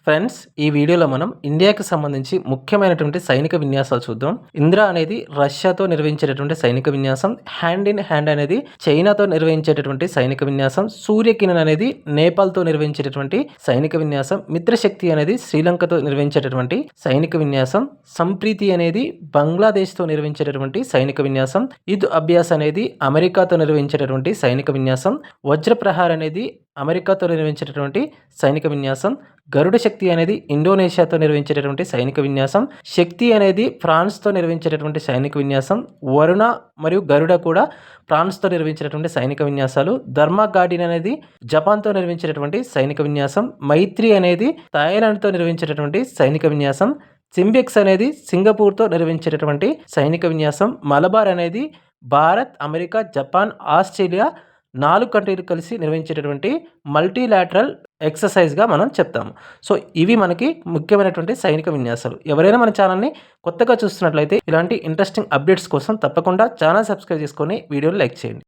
Friends, ఈ వీడియోలో మనం ఇండియాకి సంబంధించి ముఖ్యమైనటువంటి సైనిక విన్యాసాలు చూద్దాం. ఇంద్ర అనేది రష్యాతో నిర్వహించేటటువంటి సైనిక విన్యాసం. హ్యాండ్ ఇన్ హ్యాండ్ అనేది చైనాతో నిర్వహించేటటువంటి సైనిక విన్యాసం. సూర్యకిరణ్ అనేది నేపాల్తో నిర్వహించేటటువంటి సైనిక విన్యాసం. మిత్రశక్తి అనేది శ్రీలంకతో నిర్వహించేటటువంటి సైనిక విన్యాసం. సంప్రీతి అనేది బంగ్లాదేశ్తో నిర్వహించేటటువంటి సైనిక విన్యాసం. ఇద్ అభ్యాస్ అనేది అమెరికాతో నిర్వహించేటటువంటి సైనిక విన్యాసం. వజ్రప్రహార్ అనేది అమెరికాతో నిర్వహించేటటువంటి సైనిక విన్యాసం. గరుడ శక్తి అనేది ఇండోనేషియాతో నిర్వహించేటటువంటి సైనిక విన్యాసం. శక్తి అనేది ఫ్రాన్స్తో నిర్వహించేటటువంటి సైనిక విన్యాసం. వరుణ మరియు గరుడ కూడా ఫ్రాన్స్తో నిర్వహించేటటువంటి సైనిక విన్యాసాలు. ధర్మా గార్డిన్ అనేది జపాన్తో నిర్వహించేటటువంటి సైనిక విన్యాసం. మైత్రి అనేది థాయిలాండ్తో నిర్వహించేటటువంటి సైనిక విన్యాసం. సింబెక్స్ అనేది సింగపూర్తో నిర్వహించేటటువంటి సైనిక విన్యాసం. మలబార్ అనేది భారత్, అమెరికా, జపాన్, ఆస్ట్రేలియా 4 కంట్రీలు కలిసి నిర్వహించేటటువంటి మల్టీలాటరల్ ఎక్సర్సైజ్గా మనం చెప్తాము. సో ఇవి మనకి ముఖ్యమైనటువంటి సైనిక విన్యాసాలు. ఎవరైనా మన ఛానల్ని కొత్తగా చూస్తున్నట్లయితే ఇలాంటి ఇంట్రెస్టింగ్ అప్డేట్స్ కోసం తప్పకుండా ఛానల్ సబ్స్క్రైబ్ చేసుకొని వీడియోని లైక్ చేయండి.